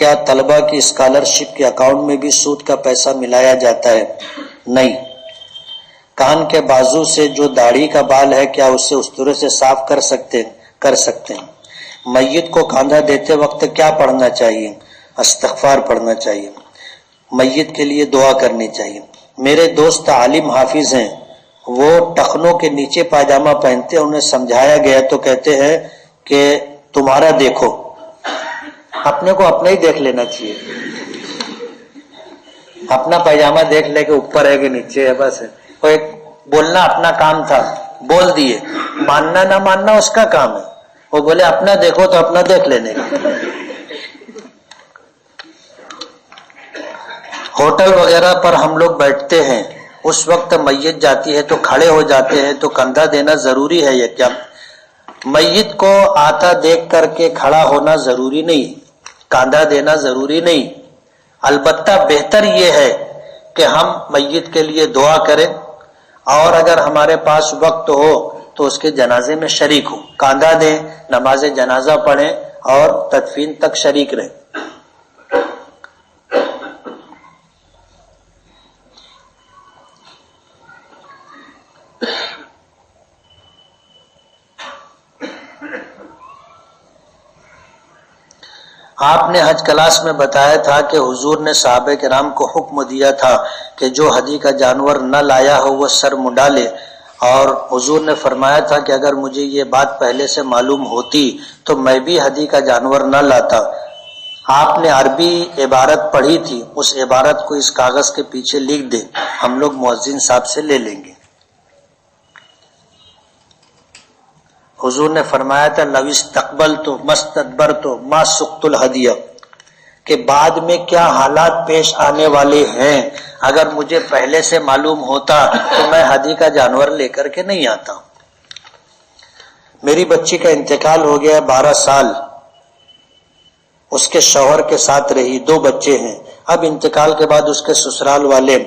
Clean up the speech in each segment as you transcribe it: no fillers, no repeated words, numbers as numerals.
کیا طلبہ کی اسکالرشپ کے اکاؤنٹ میں بھی سود کا پیسہ ملایا جاتا ہے؟ نہیں۔ کان کے بازو سے جو داڑھی کا بال ہے کیا اسے استورے سے صاف کر سکتے ہیں؟ میت کو کاندھا دیتے وقت کیا پڑھنا چاہیے؟ استغفار پڑھنا چاہیے، میت کے لیے دعا کرنی چاہیے۔ میرے دوست عالم حافظ ہیں، وہ ٹخنوں کے نیچے پاجامہ پہنتے ہیں، انہیں سمجھایا گیا تو کہتے ہیں کہ تمہارا دیکھو۔ اپنے کو اپنا ہی دیکھ لینا چاہیے، اپنا پاجامہ دیکھ لے کہ اوپر ہے کہ نیچے ہے، بس ہے۔ وہ ایک بولنا اپنا کام تھا، بول دیے، ماننا نہ ماننا اس کا کام ہے۔ وہ بولے اپنا دیکھو تو اپنا دیکھ لینے کا۔ ہوٹل وغیرہ پر ہم لوگ بیٹھتے ہیں، اس وقت میت جاتی ہے تو کھڑے ہو جاتے ہیں، تو کندھا دینا ضروری ہے یا کیا؟ میت کو آتا دیکھ کر کے کھڑا ہونا ضروری نہیں، کاندھا دینا ضروری نہیں، البتہ بہتر یہ ہے کہ ہم میت کے لیے دعا کریں، اور اگر ہمارے پاس وقت ہو تو اس کے جنازے میں شریک ہوں، کاندھا دیں، نماز جنازہ پڑھیں اور تدفین تک شریک رہیں۔ آپ نے حج کلاس میں بتایا تھا کہ حضور نے صحابہ کرام کو حکم دیا تھا کہ جو ہدی کا جانور نہ لایا ہو وہ سر منڈا لے، اور حضور نے فرمایا تھا کہ اگر مجھے یہ بات پہلے سے معلوم ہوتی تو میں بھی ہدی کا جانور نہ لاتا۔ آپ نے عربی عبارت پڑھی تھی، اس عبارت کو اس کاغذ کے پیچھے لکھ دیں، ہم لوگ مؤذن صاحب سے لے لیں گے۔ حضور نے فرمایا تھا لو استقبلت مستدبرت ما سقت الہدیہ، کہ بعد میں کیا حالات پیش آنے والے ہیں اگر مجھے پہلے سے معلوم ہوتا تو میں ہدی کا جانور لے کر کے نہیں آتا۔ میری بچی کا انتقال ہو گیا 12 سال، اس کے شوہر کے ساتھ رہی، 2 بچے ہیں۔ اب انتقال کے بعد اس کے سسرال والے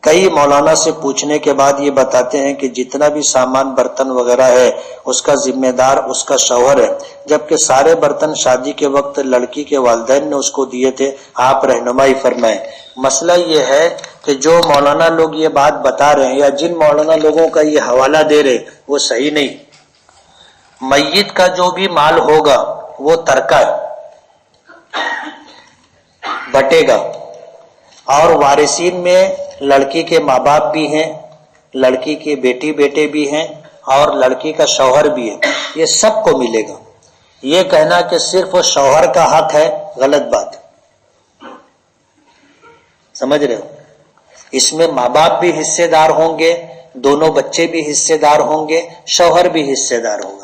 کئی مولانا سے پوچھنے کے بعد یہ بتاتے ہیں کہ جتنا بھی سامان برتن وغیرہ ہے اس کا ذمہ دار اس کا شوہر ہے، جبکہ سارے برتن شادی کے وقت لڑکی کے والدین نے اس کو دیے تھے۔ آپ رہنمائی فرمائیں۔ مسئلہ یہ ہے کہ جو مولانا لوگ یہ بات بتا رہے ہیں یا جن مولانا لوگوں کا یہ حوالہ دے رہے وہ صحیح نہیں۔ میت کا جو بھی مال ہوگا وہ ترکہ بٹے گا، اور وارثین میں لڑکی کے ماں باپ بھی ہیں، لڑکی کے بیٹی بیٹے بھی ہیں، اور لڑکی کا شوہر بھی ہے، یہ سب کو ملے گا۔ یہ کہنا کہ صرف شوہر کا حق ہے، غلط بات، سمجھ رہے ہو؟ اس میں ماں باپ بھی حصے دار ہوں گے، دونوں بچے بھی حصے دار ہوں گے، شوہر بھی حصے دار ہوگا۔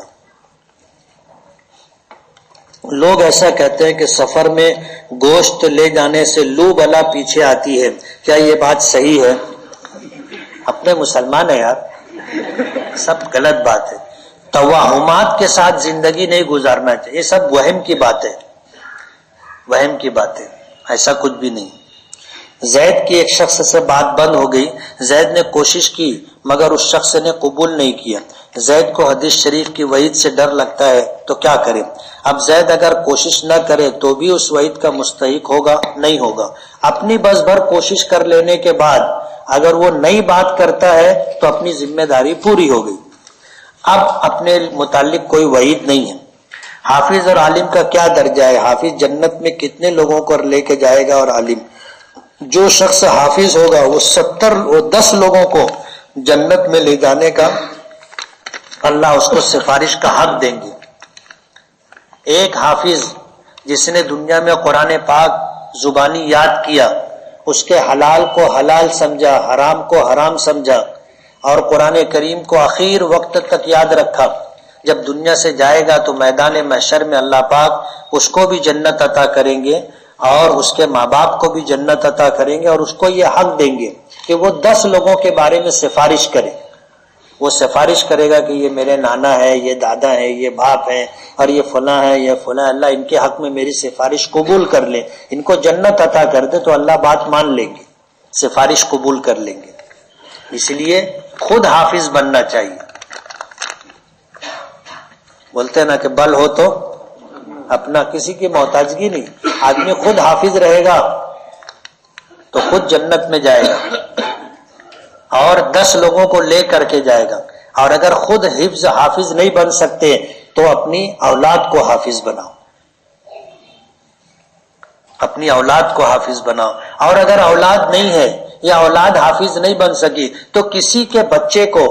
لوگ ایسا کہتے ہیں کہ سفر میں گوشت لے جانے سے لو بلا پیچھے آتی ہے، کیا یہ بات صحیح ہے؟ اپنے مسلمان ہیں یار، سب غلط بات ہے۔ توہمات کے ساتھ زندگی نہیں گزارنا چاہیے، یہ سب وہم کی بات ہے، وہم کی بات ہے، ایسا کچھ بھی نہیں۔ زید کی ایک شخص سے بات بند ہو گئی، زید نے کوشش کی مگر اس شخص نے قبول نہیں کیا۔ زید کو حدیث شریف کی وعید سے ڈر لگتا ہے تو کیا کرے؟ اب زید اگر کوشش نہ کرے تو بھی اس وعید کا مستحق ہوگا؟ نہیں ہوگا۔ اپنی بس بھر کوشش کر لینے کے بعد اگر وہ نئی بات کرتا ہے تو اپنی ذمہ داری پوری ہو گئی، اب اپنے متعلق کوئی وعید نہیں ہے۔ حافظ اور عالم کا کیا درجہ ہے؟ حافظ جنت میں کتنے لوگوں کو لے کے جائے گا؟ اور عالم، جو شخص حافظ ہوگا وہ 10 لوگوں کو جنت میں لے جانے کا اللہ اس کو سفارش کا حق دیں گے۔ ایک حافظ جس نے دنیا میں قرآن پاک زبانی یاد کیا، اس کے حلال کو حلال سمجھا، حرام کو حرام سمجھا، اور قرآن کریم کو آخر وقت تک یاد رکھا، جب دنیا سے جائے گا تو میدان محشر میں اللہ پاک اس کو بھی جنت عطا کریں گے اور اس کے ماں باپ کو بھی جنت عطا کریں گے، اور اس کو یہ حق دیں گے کہ وہ 10 لوگوں کے بارے میں سفارش کرے۔ وہ سفارش کرے گا کہ یہ میرے نانا ہے، یہ دادا ہے، یہ باپ ہے، اور یہ فلاں ہے، یہ فلاں، اللہ ان کے حق میں میری سفارش قبول کر لے، ان کو جنت عطا کر دے، تو اللہ بات مان لیں گے، سفارش قبول کر لیں گے۔ اس لیے خود حافظ بننا چاہیے۔ بولتے ہیں نا کہ بل ہو تو اپنا، کسی کی محتاجگی نہیں. آدمی خود حافظ رہے گا تو خود جنت میں جائے گا اور 10 لوگوں کو لے کر کے جائے گا. اور اگر خود حافظ نہیں بن سکتے تو اپنی اولاد کو حافظ بناؤ، اپنی اولاد کو حافظ بناؤ. اور اگر اولاد نہیں ہے یا اولاد حافظ نہیں بن سکی تو کسی کے بچے کو،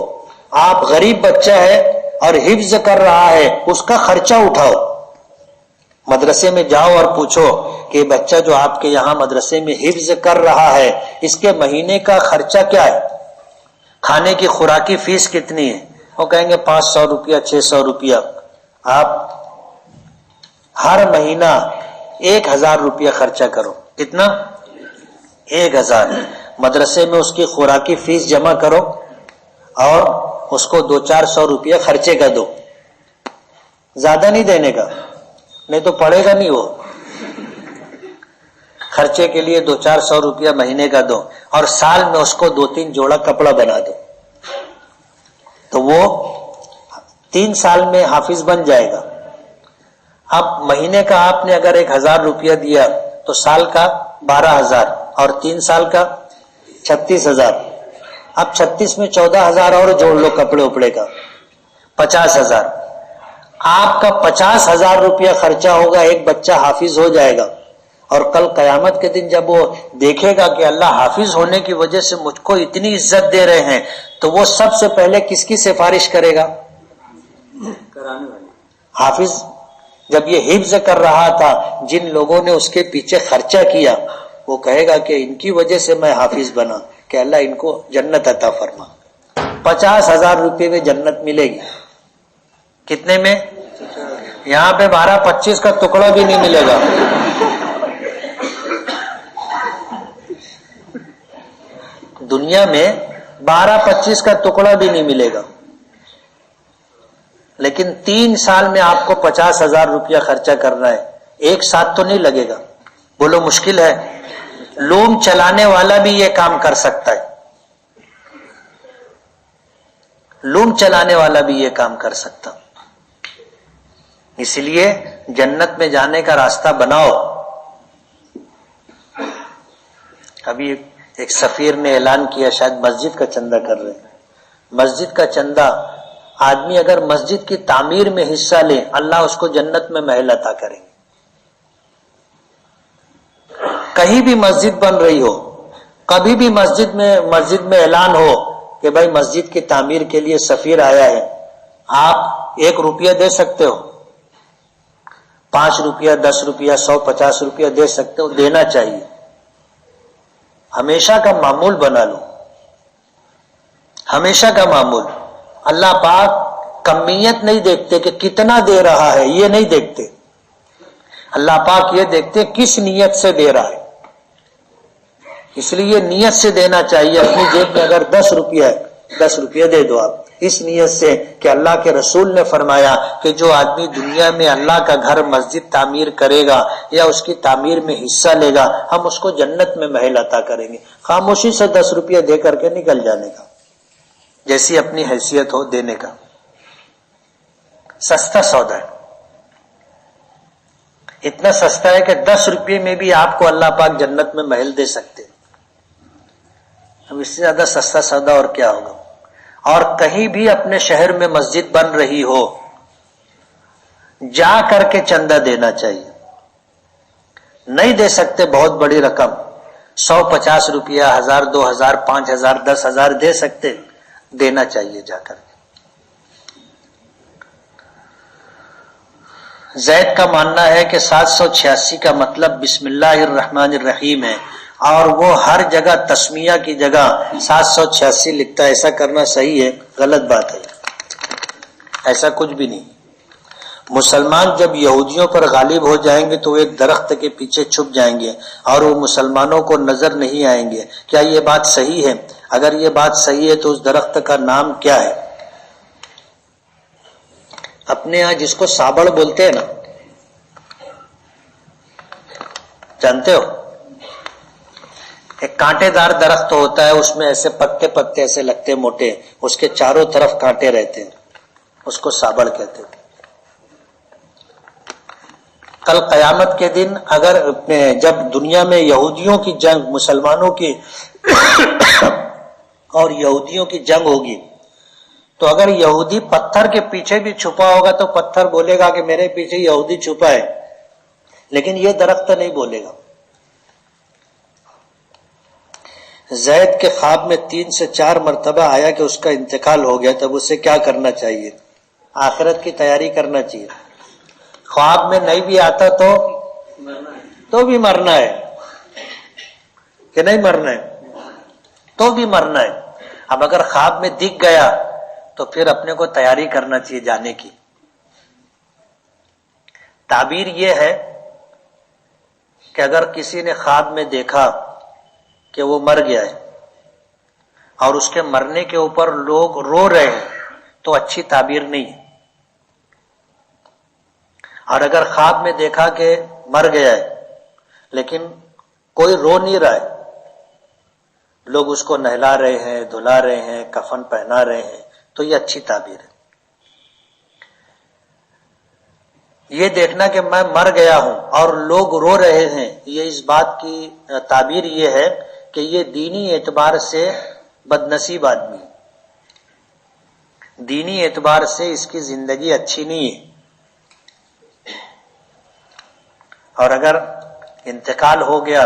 آپ غریب بچہ ہے اور حفظ کر رہا ہے، اس کا خرچہ اٹھاؤ. مدرسے میں جاؤ اور پوچھو کہ بچہ جو آپ کے یہاں مدرسے میں حفظ کر رہا ہے اس کے مہینے کا خرچہ کیا ہے، کھانے کی خوراکی فیس کتنی ہے؟ وہ کہیں گے 500 روپیہ 600 روپیہ. آپ ہر مہینہ 1000 روپیہ خرچہ کرو. کتنا؟ 1000. مدرسے میں اس کی خوراکی فیس جمع کرو اور اس کو 200-400 روپیہ خرچے کا دو. زیادہ نہیں دینے کا، نہیں تو پڑے گا نہیں. وہ خرچے کے لیے 200-400 روپیہ مہینے کا دو اور سال میں اس کو 2-3 جوڑا کپڑا بنا دو تو وہ 3 سال میں حافظ بن جائے گا. اب مہینے کا آپ نے اگر 1000 روپیہ دیا تو سال کا 12000 اور 3 سال کا 36000. اب 36 میں 14000 اور جوڑ لو کپڑے اپڑے کا، 50000. آپ کا 50000 روپیہ خرچہ ہوگا، ایک بچہ حافظ ہو جائے گا. اور کل قیامت کے دن جب وہ دیکھے گا کہ اللہ حافظ ہونے کی وجہ سے مجھ کو اتنی عزت دے رہے ہیں تو وہ سب سے پہلے کس کی سفارش کرے گا؟ کرانے والے. حافظ جب یہ حفظ کر رہا تھا، جن لوگوں نے اس کے پیچھے خرچہ کیا، وہ کہے گا کہ ان کی وجہ سے میں حافظ بنا، کہ اللہ ان کو جنت عطا فرما. 50000 روپے میں جنت ملے گی. کتنے میں؟ یہاں پہ 12-25 کا ٹکڑا بھی نہیں ملے گا. دنیا میں 12-25 کا ٹکڑا بھی نہیں ملے گا. لیکن 3 سال میں آپ کو 50000 روپیہ خرچہ کرنا ہے. ایک ساتھ تو نہیں لگے گا. بولو مشکل ہے؟ لوم چلانے والا بھی یہ کام کر سکتا ہے. لوم چلانے والا بھی یہ کام کر سکتا. اس لیے جنت میں جانے کا راستہ بناؤ. ابھی ایک سفیر نے اعلان کیا، شاید مسجد کا چندہ کر رہے ہیں. مسجد کا چندہ، آدمی اگر مسجد کی تعمیر میں حصہ لے اللہ اس کو جنت میں محل عطا کریں گے. کہیں بھی مسجد بن رہی ہو، کبھی بھی مسجد میں اعلان ہو کہ بھائی مسجد کی تعمیر کے لیے سفیر آیا ہے، آپ 1 روپیہ دے سکتے ہو، 5 روپیہ 10 روپیہ 150 روپیہ دے سکتے ہو. دینا چاہیے. ہمیشہ کا معمول بنا لو، ہمیشہ کا معمول. اللہ پاک کمیت نہیں دیکھتے کہ کتنا دے رہا ہے، یہ نہیں دیکھتے. اللہ پاک یہ دیکھتے کس نیت سے دے رہا ہے. اس لیے نیت سے دینا چاہیے. اپنی جیب میں اگر 10 روپیہ ہے، 10 روپیہ دے دو آپ، اس نیت سے کہ اللہ کے رسول نے فرمایا کہ جو آدمی دنیا میں اللہ کا گھر مسجد تعمیر کرے گا یا اس کی تعمیر میں حصہ لے گا، ہم اس کو جنت میں محل عطا کریں گے. خاموشی سے 10 روپیہ دے کر کے نکل جانے کا، جیسی اپنی حیثیت ہو دینے کا. سستا سودا ہے. اتنا سستا ہے کہ 10 روپے میں بھی آپ کو اللہ پاک جنت میں محل دے سکتے. اب اس سے زیادہ سستا سودا اور کیا ہوگا؟ اور کہیں بھی اپنے شہر میں مسجد بن رہی ہو، جا کر کے چندہ دینا چاہیے. نہیں دے سکتے بہت بڑی رقم، 150 روپیہ، 1000 2000 5000 10000 دے سکتے، دینا چاہیے جا کر کے. زید کا ماننا ہے کہ 786 کا مطلب بسم اللہ الرحمن الرحیم ہے، اور وہ ہر جگہ تسمیہ کی جگہ 786 لکھتا ہے. ایسا کرنا صحیح ہے؟ غلط بات ہے. ایسا کچھ بھی نہیں. مسلمان جب یہودیوں پر غالب ہو جائیں گے تو وہ ایک درخت کے پیچھے چھپ جائیں گے اور وہ مسلمانوں کو نظر نہیں آئیں گے. کیا یہ بات صحیح ہے؟ اگر یہ بات صحیح ہے تو اس درخت کا نام کیا ہے؟ اپنے یہاں جس کو سابڑ بولتے ہیں نا، جانتے ہو؟ ایک کانٹے دار درخت ہوتا ہے، اس میں ایسے پتے پتے ایسے لگتے موٹے، اس کے چاروں طرف کانٹے رہتے ہیں، اس کو سابڑ کہتے ہیں. کل قیامت کے دن اگر جب دنیا میں یہودیوں کی جنگ، مسلمانوں کی اور یہودیوں کی جنگ ہوگی، تو اگر یہودی پتھر کے پیچھے بھی چھپا ہوگا تو پتھر بولے گا کہ میرے پیچھے یہودی چھپا ہے، لیکن یہ درخت نہیں بولے گا۔ زید کے خواب میں 3 سے 4 مرتبہ آیا کہ اس کا انتقال ہو گیا، تب اسے کیا کرنا چاہیے؟ آخرت کی تیاری کرنا چاہیے۔ خواب میں نہیں بھی آتا تو بھی مرنا ہے کہ نہیں مرنا ہے؟ تو بھی مرنا ہے۔ اب اگر خواب میں دکھ گیا تو پھر اپنے کو تیاری کرنا چاہیے جانے کی۔ تعبیر یہ ہے کہ اگر کسی نے خواب میں دیکھا کہ وہ مر گیا ہے اور اس کے مرنے کے اوپر لوگ رو رہے ہیں تو اچھی تعبیر نہیں ہے، اور اگر خواب میں دیکھا کہ مر گیا ہے لیکن کوئی رو نہیں رہا ہے، لوگ اس کو نہلا رہے ہیں، دھلا رہے ہیں، کفن پہنا رہے ہیں، تو یہ اچھی تعبیر ہے۔ یہ دیکھنا کہ میں مر گیا ہوں اور لوگ رو رہے ہیں، یہ اس بات کی تعبیر یہ ہے کہ یہ دینی اعتبار سے بدنصیب آدمی ہے، دینی اعتبار سے اس کی زندگی اچھی نہیں ہے، اور اگر انتقال ہو گیا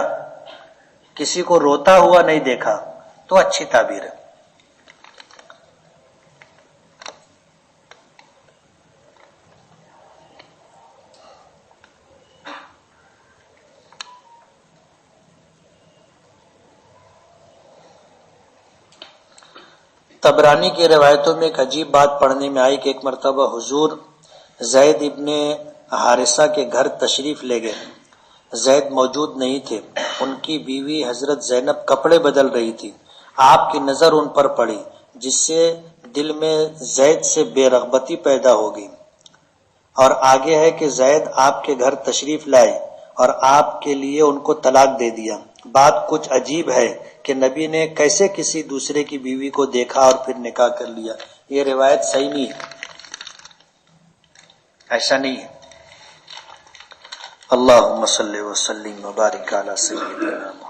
کسی کو روتا ہوا نہیں دیکھا تو اچھی تعبیر ہے۔ طبرانی کی روایتوں میں ایک عجیب بات پڑھنے میں آئی کہ ایک مرتبہ حضور زید ابن حارثہ کے گھر تشریف لے گئے، زید موجود نہیں تھے، ان کی بیوی حضرت زینب کپڑے بدل رہی تھی، آپ کی نظر ان پر پڑی جس سے دل میں زید سے بے رغبتی پیدا ہو گئی، اور آگے ہے کہ زید آپ کے گھر تشریف لائے اور آپ کے لیے ان کو طلاق دے دیا۔ بات کچھ عجیب ہے کہ نبی نے کیسے کسی دوسرے کی بیوی کو دیکھا اور پھر نکاح کر لیا؟ یہ روایت صحیح نہیں ہے، ایسا نہیں ہے۔ اللہم صلی وسلم وبارک علی سیدنا